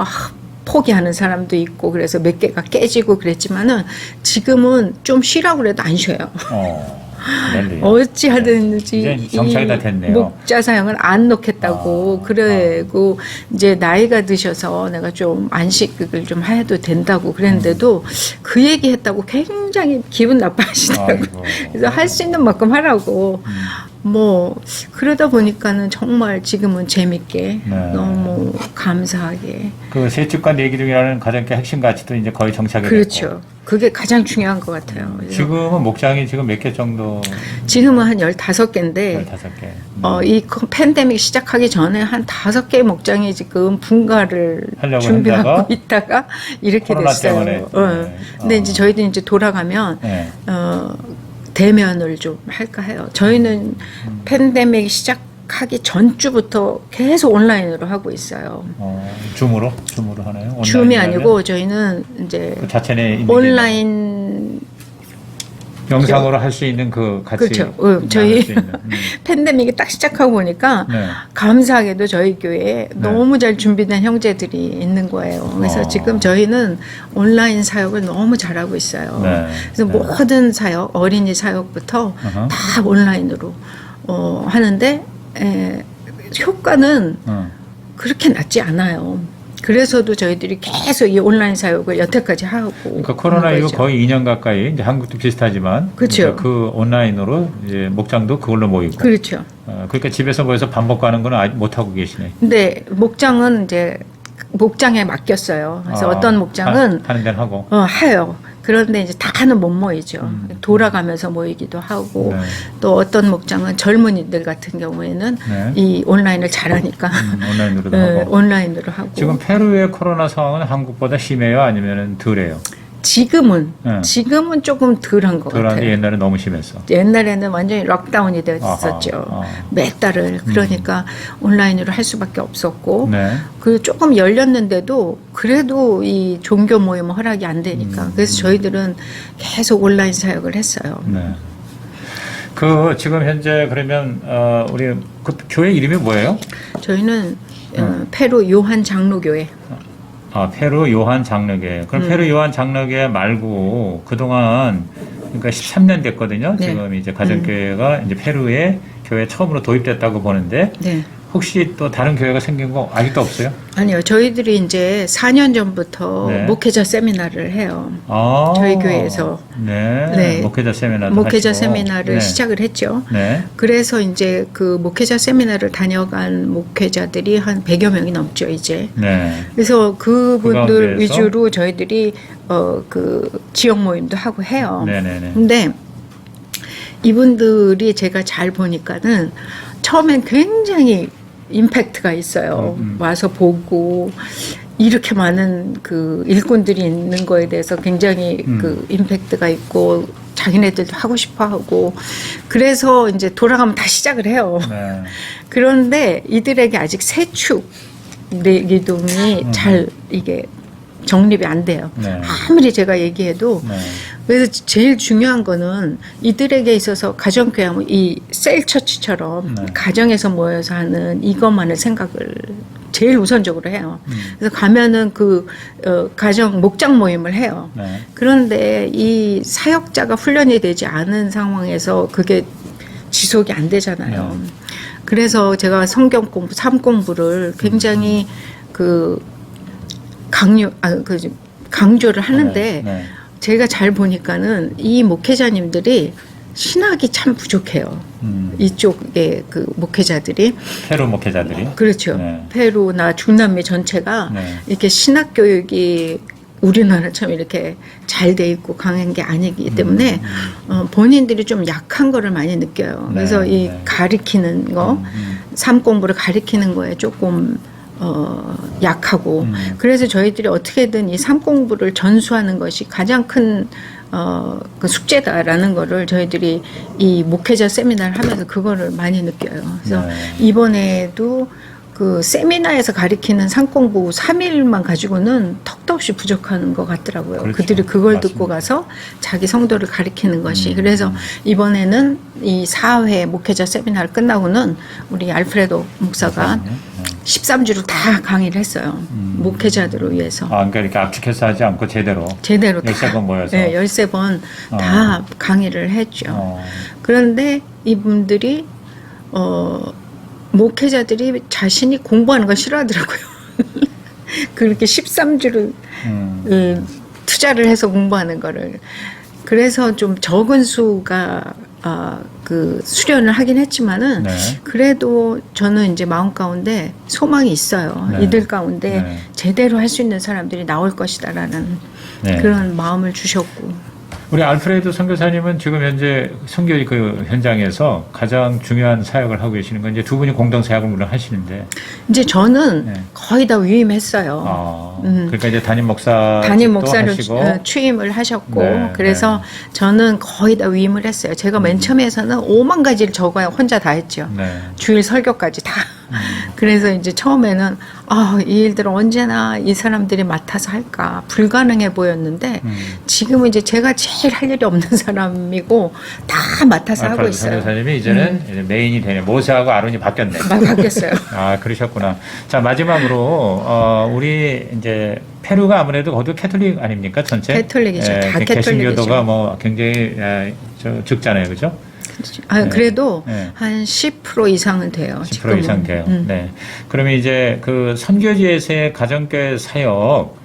포기하는 사람도 있고 그래서 몇 개가 깨지고 그랬지만은 지금은 좀 쉬라고 그래도 안 쉬어요. 넬리요. 어찌 하든지 이제 정착이 다 됐네요. 목자 사역은 안 놓겠다고 그러고 이제 나이가 드셔서 내가 좀 안식을 좀 해도 된다고 그랬는데도 그 얘기했다고 굉장히 기분 나빠하시더라고요. 아이고. 그래서 할 수 있는 만큼 하라고 뭐 그러다 보니까는 정말 지금은 재밌게 네. 너무 감사하게 그 세축과 내기중이라는 가정교회 핵심 가치도 이제 거의 정착이 그렇죠. 됐고. 그게 가장 중요한 것 같아요. 그래서 지금은 목장이 지금 몇 개 정도? 지금은 한 15개인데 15개. 이 팬데믹 시작하기 전에 한 5개의 목장이 지금 분가를 하려고 준비하고 하다가 있다가 이렇게 코로나 됐어요. 때문에. 네. 근데 이제 저희도 이제 돌아가면 네. 대면을 좀 할까 해요. 저희는 팬데믹 시작하기 전주부터 계속 온라인으로 하고 있어요. 줌으로 하나요? 줌이 온라인이라면? 아니고 저희는 이제 그 자체 내 온라인 영상으로 할 수 있는 그 같이 그렇죠. 나눌 저희 수 있는. 팬데믹이 딱 시작하고 보니까 네. 감사하게도 저희 교회에 네. 너무 잘 준비된 형제들이 있는 거예요. 그래서 지금 저희는 온라인 사역을 너무 잘하고 있어요. 네. 그래서 네. 모든 사역, 어린이 사역부터 어허. 다 온라인으로 하는데 효과는 그렇게 낮지 않아요. 그래서도 저희들이 계속 이 온라인 사역을 여태까지 하고. 그러니까 코로나 있는 이후 거죠. 거의 2년 가까이 이제 한국도 비슷하지만 그렇죠. 그러니까 그 온라인으로 이제 목장도 그걸로 모이고. 그렇죠. 그러니까 집에서 모여서 밥 먹고 하는 거는 아직 못 하고 계시네. 근데 목장은 이제 목장에 맡겼어요. 그래서 어떤 목장은 하는 데는 하고. 해요. 그런데 이제 다는 못 모이죠. 돌아가면서 모이기도 하고 네. 또 어떤 목장은 젊은이들 같은 경우에는 네. 이 온라인을 잘하니까 온라인으로도 네, 하고. 온라인으로 하고 지금 페루의 코로나 상황은 한국보다 심해요, 아니면 덜해요? 지금은 네. 조금 덜한 것 덜한데 같아요. 옛날에 너무 심했어. 옛날에는 완전히 록다운이 됐었죠. 아하, 몇 달을 그러니까 온라인으로 할 수밖에 없었고 네. 그 조금 열렸는데도 그래도 이 종교 모임 허락이 안 되니까 그래서 저희들은 계속 온라인 사역을 했어요. 네. 그 지금 현재 그러면 우리 그 교회 이름이 뭐예요? 저희는 페루 요한 장로교회. 페루 요한 장로교회. 그럼 페루 요한 장로교회 말고 그동안 그러니까 13년 됐거든요. 네. 지금 이제 가정교회가 이제 페루에 교회 처음으로 도입됐다고 보는데 네. 혹시 또 다른 교회가 생긴 거 아직도 없어요? 아니요. 저희들이 이제 4년 전부터 네. 목회자 세미나를 해요. 아, 저희 교회에서. 네. 네. 목회자 세미나도 목회자 하시고. 세미나를 네. 시작을 했죠. 네. 그래서 이제 그 목회자 세미나를 다녀간 목회자들이 한 100여 명이 넘죠, 이제. 네. 그래서 그분들 가운데에서? 위주로 저희들이 그 지역 모임도 하고 해요. 네네네. 근데 이분들이 제가 잘 보니까는 처음엔 굉장히 임팩트가 있어요. 와서 보고 이렇게 많은 그 일꾼들이 있는 거에 대해서 굉장히 그 임팩트가 있고 자기네들도 하고 싶어 하고 그래서 이제 돌아가면 다 시작을 해요. 네. 그런데 이들에게 아직 세축 기둥이 잘 이게 정립이 안 돼요. 네. 아무리 제가 얘기해도 네. 그래서 제일 중요한 거는 이들에게 있어서 가정교회 하면 이 셀처치처럼 네. 가정에서 모여서 하는 이것만을 생각을 제일 우선적으로 해요. 그래서 가면은 그 가정 목장 모임을 해요. 네. 그런데 이 사역자가 훈련이 되지 않은 상황에서 그게 지속이 안 되잖아요. 네. 그래서 제가 성경 공부, 삶 공부를 굉장히 그 강조를 하는데 네. 네. 제가 잘 보니까는 이 목회자님들이 신학이 참 부족해요. 이쪽의 그 목회자들이. 페루 목회자들이. 그렇죠. 네. 페루나 중남미 전체가 네. 이렇게 신학 교육이 우리나라처럼 이렇게 잘 돼 있고 강한 게 아니기 때문에 본인들이 좀 약한 거를 많이 느껴요. 네, 그래서 이 네. 가리키는 거, 삶 공부를 가리키는 거에 조금 약하고 그래서 저희들이 어떻게든 이 삶 공부를 전수하는 것이 가장 큰 그 숙제다라는 거를 저희들이 이 목회자 세미나를 하면서 그거를 많이 느껴요. 그래서 네. 이번에도 그 세미나에서 가리키는 산공부 3일만 가지고는 턱도 없이 부족한 것 같더라고요. 그렇죠. 그들이 그걸 맞습니다. 듣고 가서 자기 성도를 가리키는 것이. 그래서 이번에는 이 4회 목회자 세미나를 끝나고는 우리 알프레도 목사가 13주를 다 강의를 했어요. 목회자들을 위해서. 그러니까 이렇게 압축해서 하지 않고 제대로. 제대로 13번 모여서. 네, 13번 다 강의를 했죠. 그런데 이분들이 목회자들이 자신이 공부하는 걸 싫어하더라고요. 그렇게 13주를 투자를 해서 공부하는 거를. 그래서 좀 적은 수가 그 수련을 하긴 했지만은 네. 그래도 저는 이제 마음 가운데 소망이 있어요. 네. 이들 가운데 네. 제대로 할 수 있는 사람들이 나올 것이다라는 네. 그런 마음을 주셨고. 우리 알프레드 선교사님은 지금 현재 선교 그 현장에서 가장 중요한 사역을 하고 계시는 건 이제 두 분이 공동 사역을 물론 하시는데. 이제 저는 네. 거의 다 위임했어요. 그러니까 이제 담임 목사 담임 목사를 하시고. 취임을 하셨고 네, 그래서 저는 거의 다 위임을 했어요. 제가 맨 처음에서는 5만 가지를 적어야 혼자 다 했죠. 네. 주일 설교까지 다. 그래서 이제 처음에는 이 일들을 언제나 이 사람들이 맡아서 할까 불가능해 보였는데 지금은 이제 제가 제일 할 일이 없는 사람이고 다 맡아서 하고 있어요. 선교사님이 이제는 이제 메인이 되네. 모세하고 아론이 바뀌었네. 바뀌었어요. 아, 그러셨구나. 자, 마지막으로 우리 이제 페루가 아무래도 거기 캐톨릭 아닙니까? 전체? 캐톨릭이죠. 다 개신 캐톨릭이죠. 교도가 뭐 굉장히 적잖아요. 그죠? 그래도 네. 한 10% 이상은 돼요. 10% 지금은. 이상 돼요. 네. 그러면 이제 그 선교지에서의 가정교회 사역,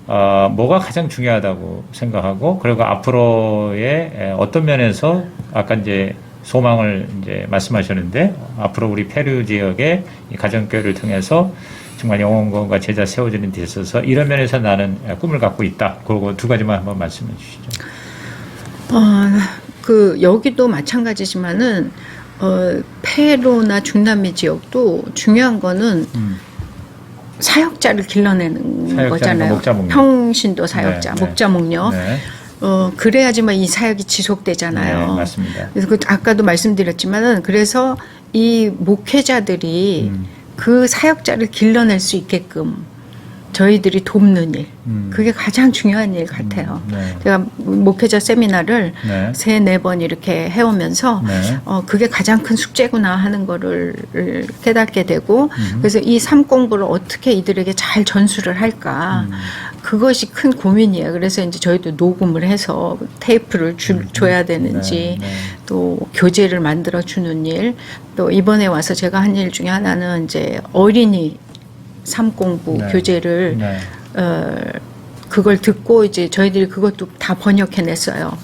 뭐가 가장 중요하다고 생각하고, 그리고 앞으로의 어떤 면에서 아까 이제 소망을 이제 말씀하셨는데, 앞으로 우리 페루 지역의 이 가정교회를 통해서 정말 영혼과 제자 세워지는 데 있어서 이런 면에서 나는 꿈을 갖고 있다. 그리고 두 가지만 한번 말씀해 주시죠. 여기도 마찬가지지만은 페루나 중남미 지역도 중요한 거는 사역자를 길러내는 거잖아요. 목자목녀. 평신도 사역자, 네, 네. 목자목녀. 네. 그래야지만 이 사역이 지속되잖아요. 네, 맞습니다. 그래서 아까도 말씀드렸지만은 그래서 이 목회자들이 그 사역자를 길러낼 수 있게끔 저희들이 돕는 일, 그게 가장 중요한 일 같아요. 네. 제가 목회자 세미나를 네. 3-4번 이렇게 해오면서 네. 그게 가장 큰 숙제구나 하는 거를 깨닫게 되고 그래서 이 삶 공부를 어떻게 이들에게 잘 전수를 할까 그것이 큰 고민이에요. 그래서 이제 저희도 녹음을 해서 테이프를 줘야 되는지 네, 네. 또 교재를 만들어 주는 일, 또 이번에 와서 제가 한 일 중에 하나는 이제 어린이 삶 공부 네. 교재를 네. 그걸 듣고 이제 저희들이 그것도 다 번역해 냈어요.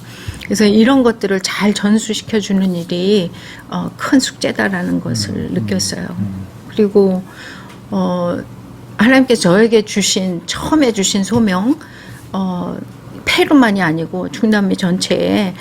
그래서 이런 것들을 잘 전수시켜 주는 일이 큰 숙제다라는 것을 느꼈어요. 그리고 하나님께서 저에게 처음에 주신 소명, 페루만이 아니고 중남미 전체에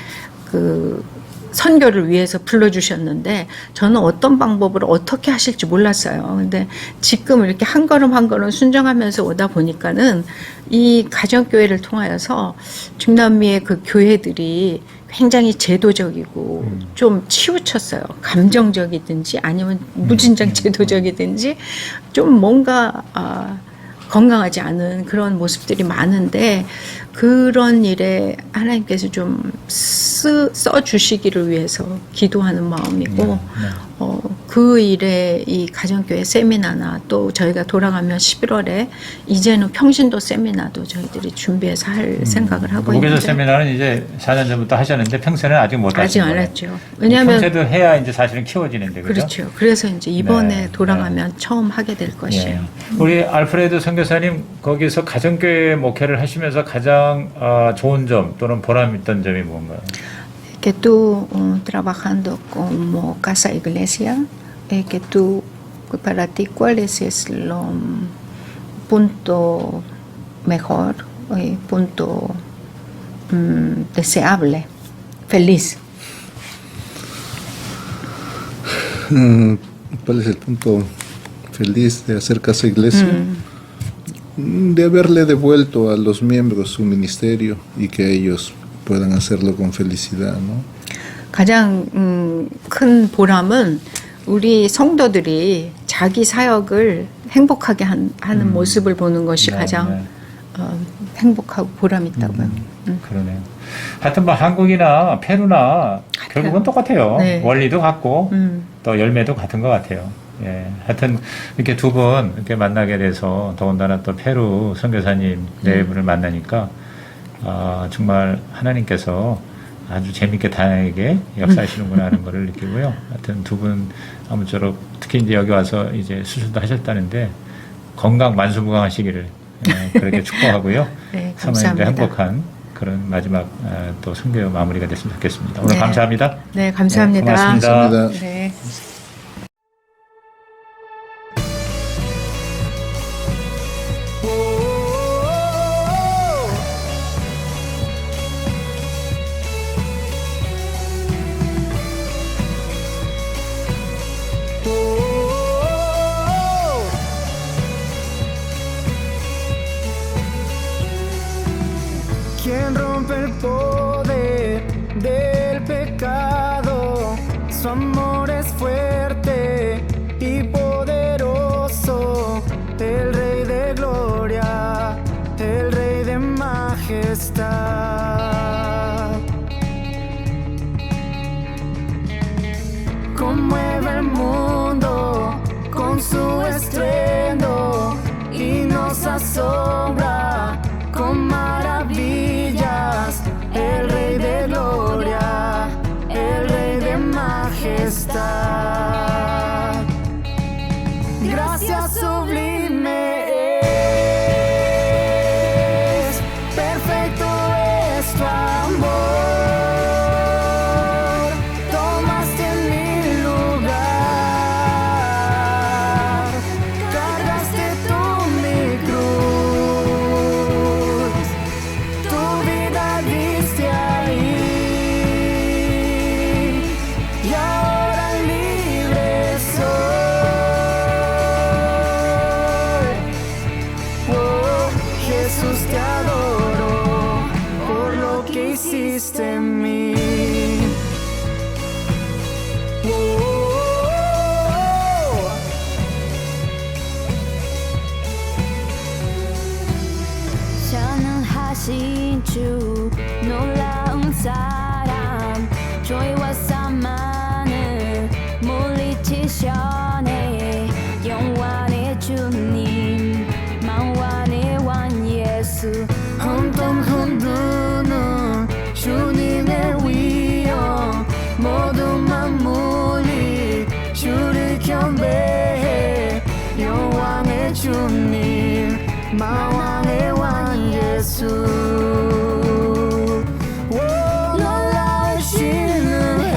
그 선교를 위해서 불러주셨는데 저는 어떤 방법으로 어떻게 하실지 몰랐어요. 근데 지금 이렇게 한 걸음 한 걸음 순정하면서 오다 보니까는 이 가정교회를 통하여서 중남미의 그 교회들이 굉장히 제도적이고 좀 치우쳤어요. 감정적이든지 아니면 무진장 제도적이든지 좀 뭔가 건강하지 않은 그런 모습들이 많은데 그런 일에 하나님께서 좀 써주시기를 위해서 기도하는 마음이고 그 일에 이 가정교회 세미나나 또 저희가 돌아가면 11월에 이제는 평신도 세미나도 저희들이 준비해서 할 생각을 하고 있는데 목회자 세미나는 이제 4년 전부터 하셨는데 평소에는 아직 못 하신 아직 안 거예요. 했죠. 왜냐하면 평소에도 해야 이제 사실은 키워지는데 그죠? 그렇죠. 그래서 이제 이번에 네, 돌아가면 처음 하게 될 것이에요. 예. 우리 알프레드 선교사님 거기서 가정교회 목회를 하시면서 가장 좋은 점 또는 보람 있던 점이 뭔가요? Que tú trabajando como casa iglesia, que tú, para ti, ¿cuál es lo punto mejor, punto deseable, feliz? ¿Cuál es el punto feliz de hacer casa iglesia? De haberle devuelto a los miembros su ministerio y que ellos puedan hacerlo con felicidad, ¿no? 가장 큰 보람은 우리 성도들이 자기 사역을 행복하게 하는 모습을 보는 것이 네, 가장 행복하고 보람 있다고요. 그러네요. 하여튼 뭐 한국이나 페루나 결국은 똑같아요. 네. 원리도 같고 또 열매도 같은 것 같아요. 예, 하여튼 이렇게 두 분 이렇게 만나게 돼서 더군다나 또 페루 선교사님 네 분을 만나니까 정말 하나님께서 아주 재밌게 다양하게 역사하시는구나 하는 것을 느끼고요. 하여튼 두 분 아무쪼록 특히 이제 여기 와서 이제 수술도 하셨다는데 건강 만수무강하시기를 그렇게 축복하고요. 네, 사모님들 감사합니다. 행복한 그런 마지막 또 선교 마무리가 됐으면 좋겠습니다. 오늘 네. 감사합니다. 네, 감사합니다. 네, 고맙습니다. 감사합니다. 네. Quien rompe el poder del pecado, su amor es fuerte y poderoso. Él 주님 마왕의 왕 예수 놀라우신 은혜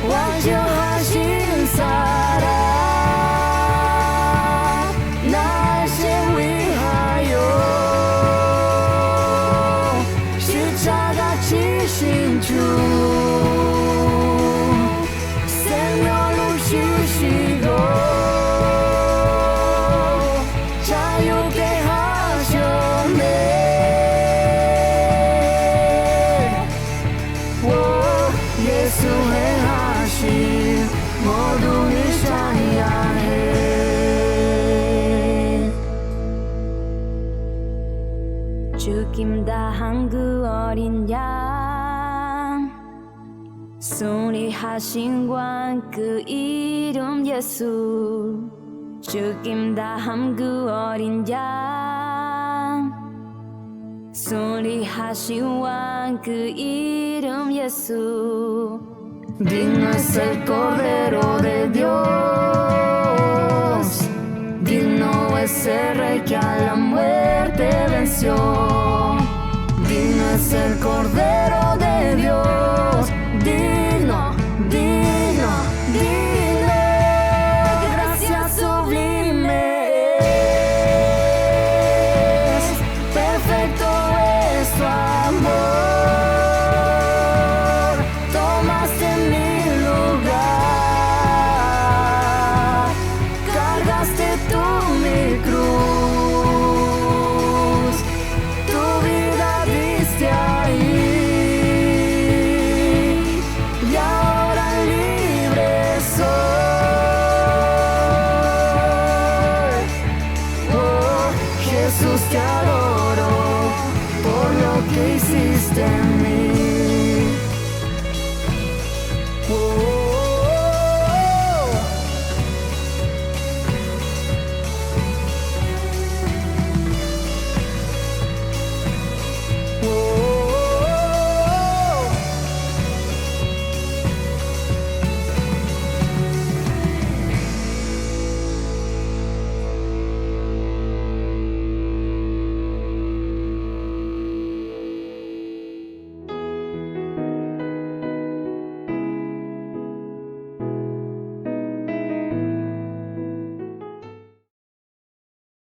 완전하신 사랑 날씨 위하여 십자가 지신 주 생명을 주시고 자유케 하셨네 오, 예수 행하신 모든 일 찬양해 죽임 다한 그 어린 양 순리하신 왕 그 이름 예수 죽임 다한 그 어린 양 순리하신 왕 그 이름 Jesús. Digno es el Cordero de Dios, digno es el Rey que a la muerte venció. Digno es el Cordero de Dios, digno, digno, digno. Gracias sublime es, perfecto es tu amor. Tomaste mi lugar, cargaste tú mi cruz, tu vida diste ahí, y ahora libre soy. Oh, Jesús, te adoro por lo que hiciste en